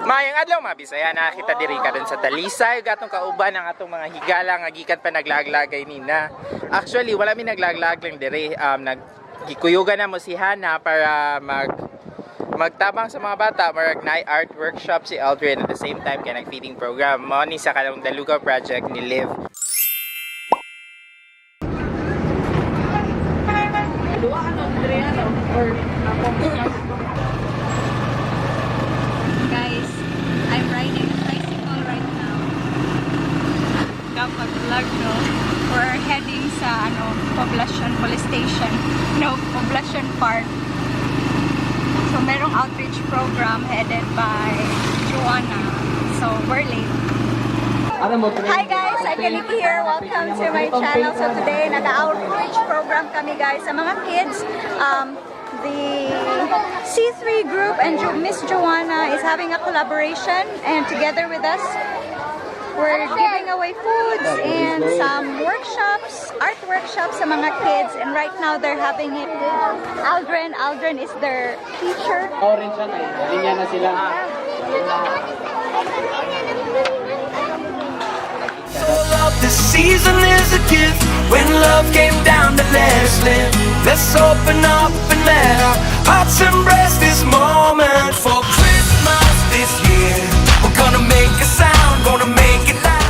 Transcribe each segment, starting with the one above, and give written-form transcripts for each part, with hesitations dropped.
Mayang adlaw mga Bisaya, nakakita diri karon sa Talisay gatong kauban ang atong mga higala nga gikan pa naglaglagay nina. Actually wala mi naglaglag lang diri, nagikuyugan na mo si Hana para magtabang sa mga bata, marag night art workshop si Aldrin, at the same time kay nag-feeding program mo ni sa kanang Lugaw Project ni Liv. Guys, I'm riding a bicycle right now. Dapat vlog, no? We're heading sa Poblacion Police Station. No, Poblacion Park. So merong outreach program headed by Joanna. So we're late. Hi guys, Cykaniki here. Welcome to my channel. So today, nag-outreach program kami guys sa mga kids. The C3 group and Miss Joanna is having a collaboration, and together with us, we're giving away foods and some workshops, art workshops sa mga kids. And right now, they're having it with Aldrin. Aldrin is their teacher. Orange siya, linya na sila. This season is a gift. When love came down to let us live, let's open up and let our hearts embrace this moment. For Christmas this year, we're gonna make a sound, gonna make it loud.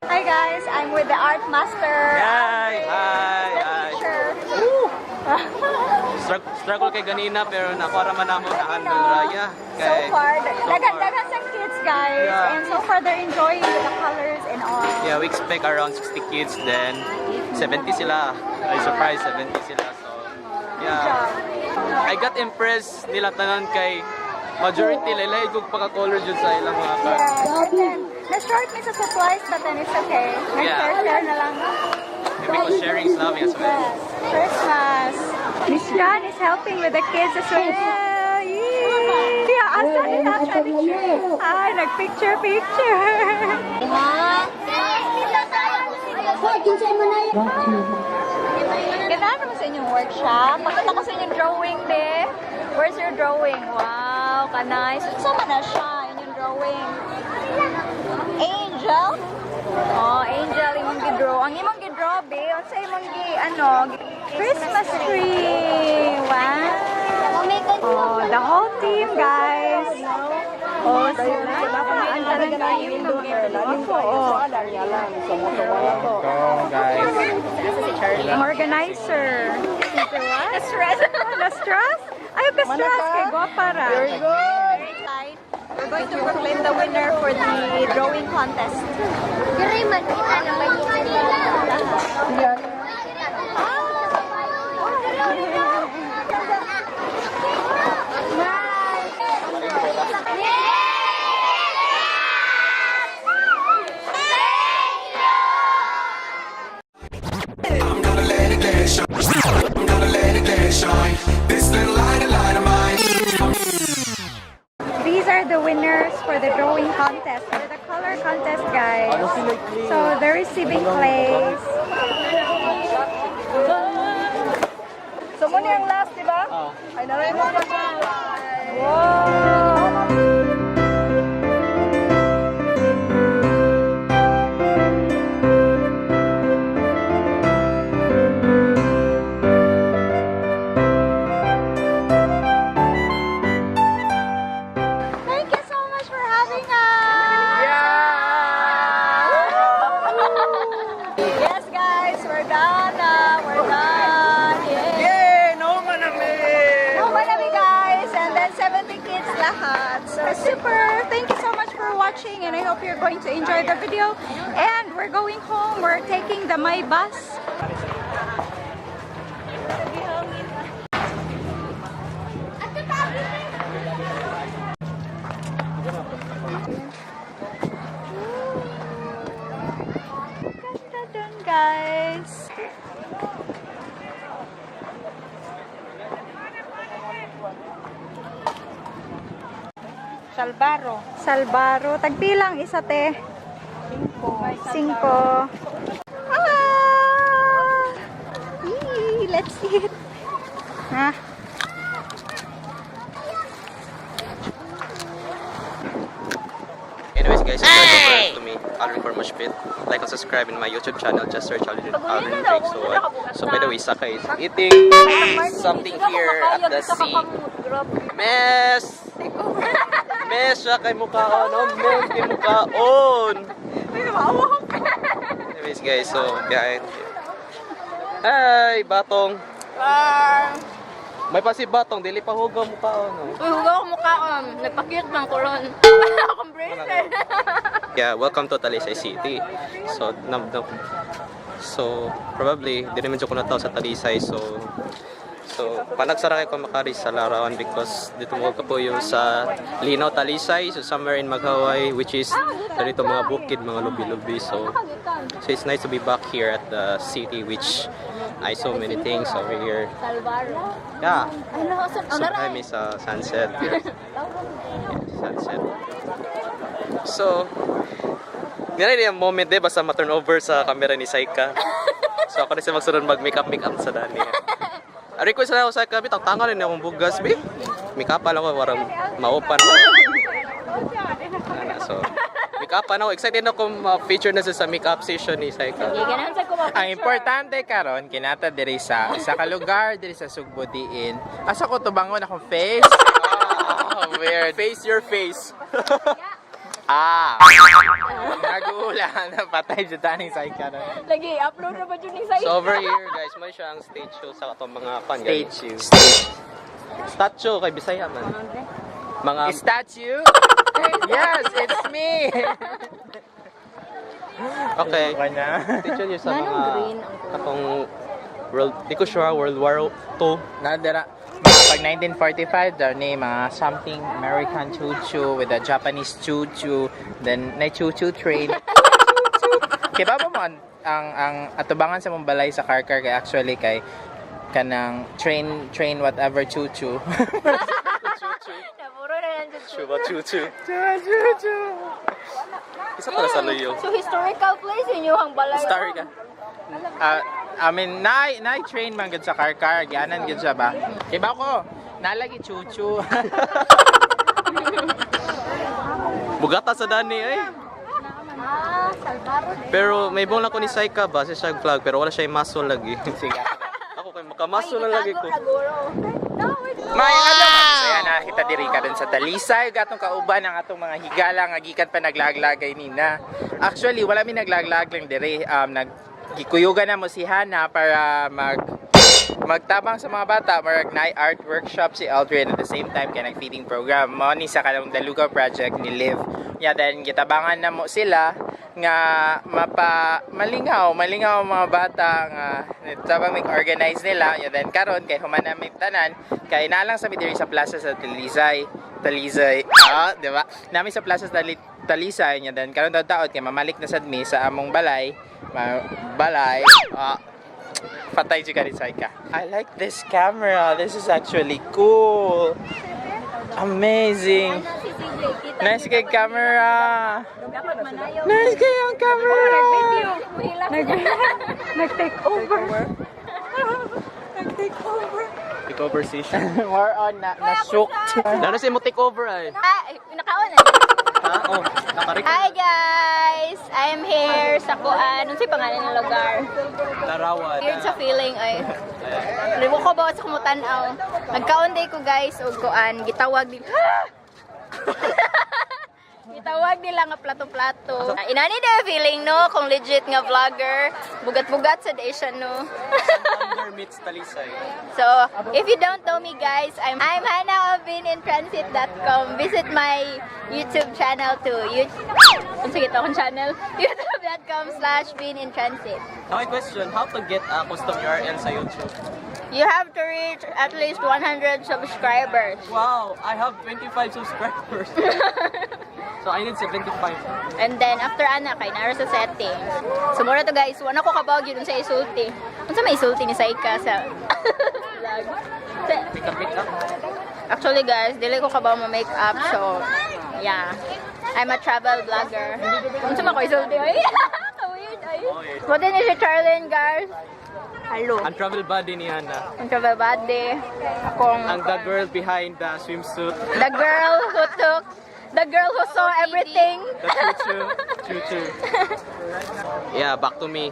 Hi guys, I'm with the art master. Hi! The teacher. Struggle kay ganina pero nakuha man namo na handle raya. So far, dagan sa kids guys, Yeah. and so far they're enjoying the colors and all. Yeah, we expect around 60 kids, then 70 sila. I surprised 70 sila. So, yeah. I got impressed nila tanan kay majority nila igog pagka-color jud sa ilang mga cards. Yes, and then na-short me sa supplies, but then it's okay. Nag-share na lang. Because sharing is loving as well. Yes, Christmas. Miss Jan is helping with the kids as well. Yeah, asa nila actually. Ay, nag-picture. Ganda naman sa inyong workshop. Pakita ko sa inyong drawing, be. Where's your drawing? Wow, ka-nice. Sama na siya, inyong drawing. Angel? Oh, Angel, imong gidraw. Ang imong gidraw, be. O sa imong Christmas tree. Wow. Oh, the whole team, guys. Oh, sila. Ang talaga na yung ang organizer. Na-stress? Na-stress? Ayaw ka-stress. Kay Guapara. Very good. We're going to proclaim the winner for the drawing contest. These are the winners for the drawing contest, for the color contest, guys. So they're receiving clays. So muna yung last, di ba? Ay, naray mo pa siya. Wow! Super! Thank you so much for watching, and I hope you're going to enjoy the video. And we're going home. We're taking the My Bus. Ganda dun, guys. Salbaro. Tagpilang isa, te? 5. Let's see it. Ha? Alvin for Moshpit. Like and subscribe in my YouTube channel. Just search Alvin Drake. So by the way, Saka is eating something here at the sea. Mes! Mes, siya kay mukhaon. Oh, mes, kay mukhaon. Anyways guys, so behind. Hi, Batong. May pa si Batong, dili pa hugaw mukhaon. Uy, hugaw ko mukha ko. Nagpakit bang kuron. Akong bracelet. Yeah, welcome to Talisay City. So probably di naman ko nataw sa Talisay. So panagsara kay ko makari sa larawan because dito mo ka po yung sa Linaw Talisay, so somewhere in Maghaway, which is dito mga bukid, mga lubi-lubi. So it's nice to be back here at the city, which I saw many things over here. Yeah. So kami sa sunset. Yeah, sunset. So nilay yung moment basta ma-turn over sa camera ni Saika. So ako na siya magsunod mag-makeup sa dani. Request na ako sa Saika, tangan rin akong bugas, be. Make-upan ako, warang maupan ako. So, make-upan ako. Excited ako ma-feature na sa make-up session ni Saika. Ang importante karon kinata diri sa isa ka lugar diri sa Cebu diin. Asa ko tubangon akong face. Oh, weird. Face your face. Nagulan na patay jud taning Saika na. Lagi, upload na ba dyan yung site? So over here guys, may siya ang stage show sa atong mga fan. Stage. Statue kay Bisaya man. Mga Statue? Yes, it's me. okay. Kanya. Teacher niyo sa mga atong world, di ko sure World War II. Nadara. Pag 1945 daw ni mga something American choo-choo with a Japanese choo-choo, then na choo-choo train. Kaya ba mo ang atubangan sa mong balay sa car kay actually kay kanang train whatever choo-choo. Napuro na lang dyan. Chuba choo-choo. Choo-choo. Isa pala sa luyo. So, historical place yun yung balay. Story ka. I mean, train man gud sa car, gyanan gud siya ba? Iba ko, nalagi choo-choo. Bugata sa dani ay. Pero may bong lang ko ni Saika ba siya vlog pero wala siya muscle lagi. Sige. Ako kay makamuscle lang lagi ko. May saya nakita diri ka dun sa Talisay gatong kauban ang atong mga higala nga gikan pa naglaglagay nina. Actually, wala mi naglaglag lang diri. Gikuyugan na mo si Hana para magtabang sa mga bata, mag-night art workshop si Aldrin at the same time kaya nag-feeding program mo ni sa kanang Lugaw Project ni Liv. Yeah, then gitabangan na mo sila nga malingaw mga bata nga tabang mag-organize nila. Yeah, then karon kay human namin tanan kay nalang sa diri sa plaza sa Talisay, di ba? Nami sa plaza sa Talisay niya then karon taon kay mamalik na sad mi sa among balay. Patay juga ni Saika. I like this camera. This is actually cool. Amazing. Nice kay camera. Nice kay ang camera. Nag-take over. Take over session. More on na-shooked. Dano si mo take over ay. Nakaon na. Ha? Oh, nakarecord. Hi guys! I am here sa Kuan. Ano si pangalan ng lugar? Larawan. Weird sa feeling ay. Libo ko ba sa kumutanaw. Nagkaon day ko guys og Kuan. Gitawag din. Gitawag nila nga plato-plato. Inani na feeling no kung legit nga vlogger. Bugat-bugat sa day siya no. Under meets Talisay. So, if you don't know me guys, I'm Hannah of BeanInTransit.com. Visit my YouTube channel too. Ano sige ito akong channel? youtube.com/BeanInTransit. Now my question, how to get a custom URL sa YouTube? You have to reach at least 100 subscribers. Wow, I have 25 subscribers. So I need 75. And then after ana kay naro sa settings. So mura to guys, wala ko kabawag yun sa isulti. Unsa may isulti ni Saika sa vlog? Pick up. Actually guys, dili ko kabaw ma make up so yeah. I'm a travel vlogger. Unsa man ko isulti ay? Weird ay. What din si Charlene guys? Hello. Ang travel buddy ni Hannah. Ang travel buddy. Akong Ang the girl behind the swimsuit. the girl who took The girl who saw everything. That's true. True. Yeah, back to me.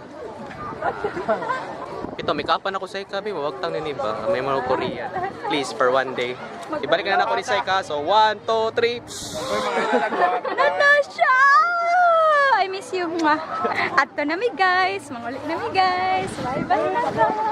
Ito, may kapan ako sa ikabi, wag tang nini ba? May mga Korea. Please, for one day. Ibalik na ako ni Saika. So, 1, 2, 3. Natasha! I miss you. At to na mi guys. Mangulit na mi guys. Bye-bye na.